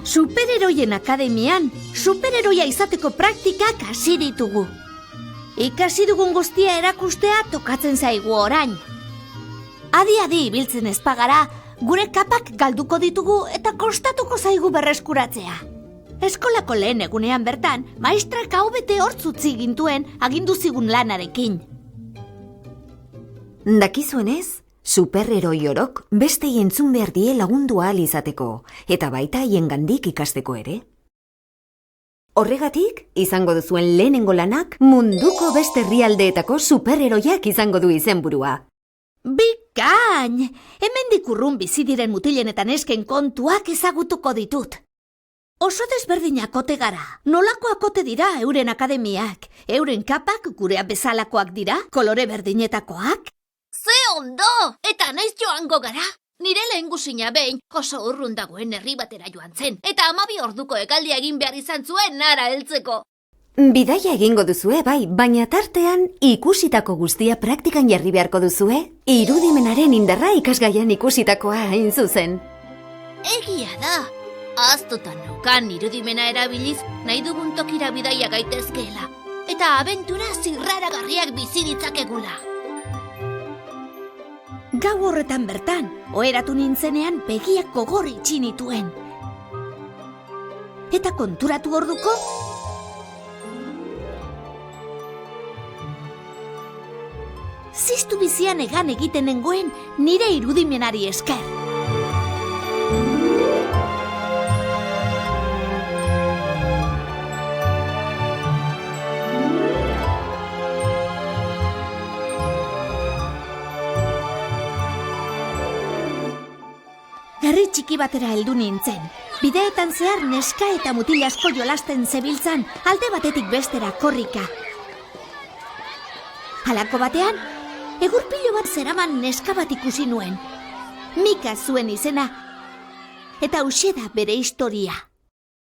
Superheroien akademian, superheroia izateko praktikak hasi ditugu. Ikasi dugun guztia erakustea tokatzen zaigu orain. Adi-adi ibiltzen ez bagara, gure kapak galduko ditugu eta kostatuko zaigu berreskuratzea. Eskolako lehen egunean bertan, maistrak hau bete hortzutzi gintuen agindu zigun lanarekin. Dakizuenez, superheroi orok bestei entzun behar die lagundu ahal izateko, eta baita haiengandik ikasteko ere. Horregatik, izango duzuen lehenengo lanak munduko beste herrialdeetako superheroiak izango du izenburua. Bikain! Hemendik urrun bizi diren mutilen eta nesken kontuak ezagutuko ditut. Oso desberdinak ote gara. Nolakoak ote dira euren akademiak? Euren kapak gurea bezalakoak dira? Kolore berdinetakoak? Ze ondo! Eta naiz joango gara. Nire lehengusina behin oso urrun dagoen herri batera joan zen. Eta 12 orduko ekaldia egin behar izan zuen nara heltzeko. Bidaia egingo duzue, bai, baina tartean ikusitako guztia praktikan jarri beharko duzue. Irudimenaren indarra ikasgaian ikusitakoa hain zuzen. Egia da. Ahaztutan neukan irudimena erabiliz nahi dugun tokira bidaia gaitezkeela. Eta abentura zirraragarriak bizi ditzakegula. Gau horretan bertan, oheratu nintzenean begiak gogor itxi nituen. Eta konturatu orduko, ziztu bizian egan egiten nengoen nire irudimenari esker. Herri txiki batera heldu nintzen. Bideetan zehar neska eta mutil asko jolasten zebiltzan, alde batetik bestera korrika. Halako batean, egurpilo bat zeraman neska bat ikusi nuen. Mika zuen izena, eta hauxe da bere historia.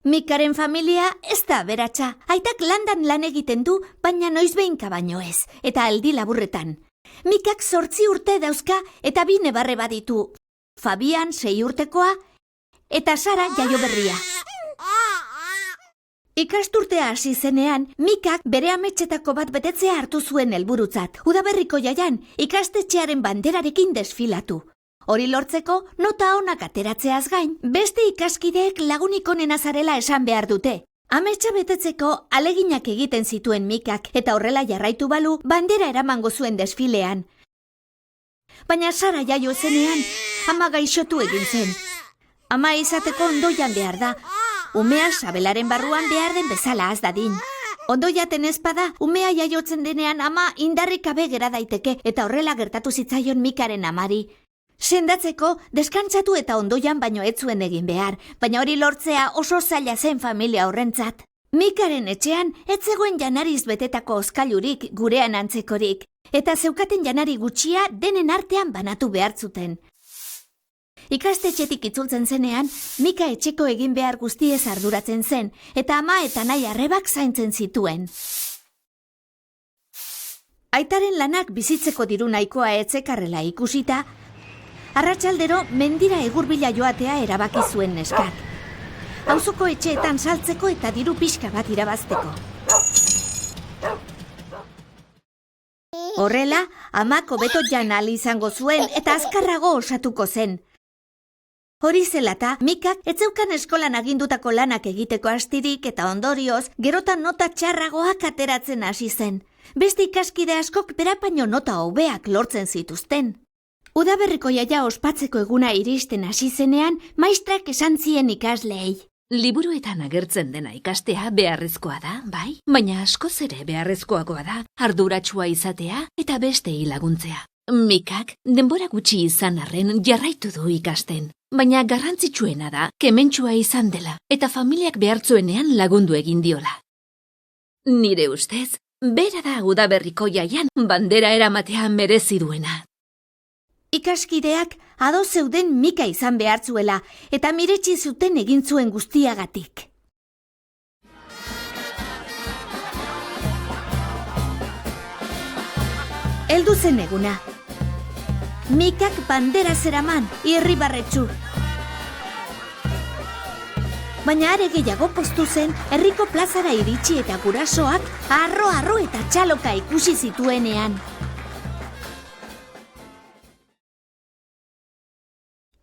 Mikaren familia ez da aberatsa. Aitak landan lan egiten du, baina noizbehinka baino ez, eta aldi laburretan. Mikak 8 urte dauzka eta 2 nebarre baditu. Fabian 6 urtekoa, eta Sara jaio berria. Ikasturtea hasi zenean, Mikak bere ametsetako bat betetzea hartu zuen helburutzat. Udaberriko jaian, ikastetxearen banderarekin desfilatu. Hori lortzeko, nota onak ateratzeaz gain, beste ikaskideek lagunik onena zarela esan behar dute. Ametsa betetzeko aleginak egiten zituen Mikak, eta horrela jarraitu balu, bandera eramango zuen desfilean. Baina Sara jaio zenean, ama gaixotu egin zen. Ama izateko ondoian behar da. Umea sabelaren barruan behar den bezala az dadin. Ondoiaten ezpada, umea jaiotzen denean ama indarrik gabe gera daiteke eta horrela gertatu zitzaion Mikaren amari. Sendatzeko, deskantzatu eta ondoian baino ez zuen egin behar, baina hori lortzea oso zaila zen familia horrentzat. Mikaren etxean ez zegoen janariz betetako oskailurik gurean antzekorik, eta zeukaten janari gutxia denen artean banatu behar zuten. Ikastetxetik itzultzen zenean, Mika etxeko egin behar guztiez arduratzen zen, eta ama eta nahi arrebak zaintzen zituen. Aitaren lanak bizitzeko diru nahikoa etzekarrela ikusita, arratsaldero mendira egurbila joatea erabaki zuen neskak. Auzoko etxeetan saltzeko eta diru pixka bat irabazteko. Horrela, amak hobeto jan ahal izango zuen eta azkarrago osatuko zen. Hori zelata, Mikak ez zeukan eskolan agindutako lanak egiteko astirik eta ondorioz, gerotan nota txarragoak ateratzen hasi zen. Beste ikaskide askok berapaino nota hobeak lortzen zituzten. Udaberriko jaia ospatzeko eguna iristen hasi zenean, maistrak esan zien ikasleei. Liburuetan agertzen dena ikastea beharrezkoa da, bai? Baina askoz ere beharrezkoagoa da, arduratsua izatea eta bestei laguntzea. Mikak denbora gutxi izan arren jarraitu du ikasten. Baina garrantzitsuena da, kementsua izan dela, eta familiak behartzuenean lagundu egin diola. Nire ustez, Bera da udaberriko jaian bandera eramatea merezi duena. Ikaskideak ados zeuden Mika izan behartzuela eta miretsi zuten egin zuen guztiagatik. Heldu zen eguna. Mikak bandera zeraman, irribarretsu. Baina are gehiago poztu zen, herriko plazara iritsi eta gurasoak arro eta txaloka ikusi zituenean.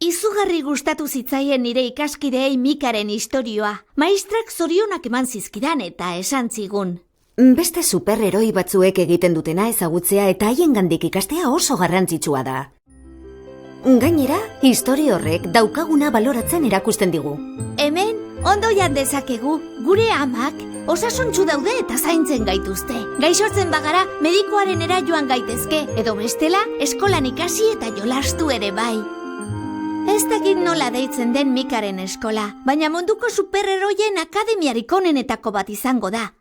Izugarri gustatu zitzaien nire ikaskideei Mikaren istorioa. Maistrak zorionak eman zizkidan eta esan zigun. Beste superheroi batzuek egiten dutena ezagutzea eta haiengandik ikastea oso garrantzitsua da. Gainera, historia horrek daukaguna baloratzen erakusten digu. Hemen, ondo jan dezakegu, gure amak osasuntsu daude eta zaintzen gaituzte. Gaixotzen bagara, medikoaren era joan gaitezke, edo bestela, eskolan ikasi eta jolastu ere bai. Ez dakit nola deitzen den Mikaren eskola, baina munduko superheroien akademiarik onenetako bat izango da.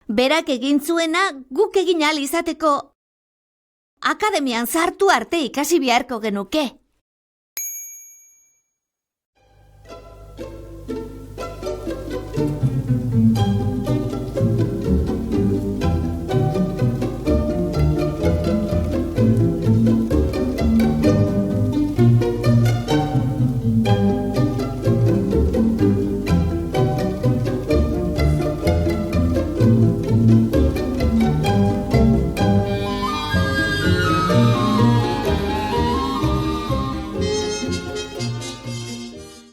Berak egin zuena guk egin ahal izateko akademian sartu arte ikasi beharko genuke.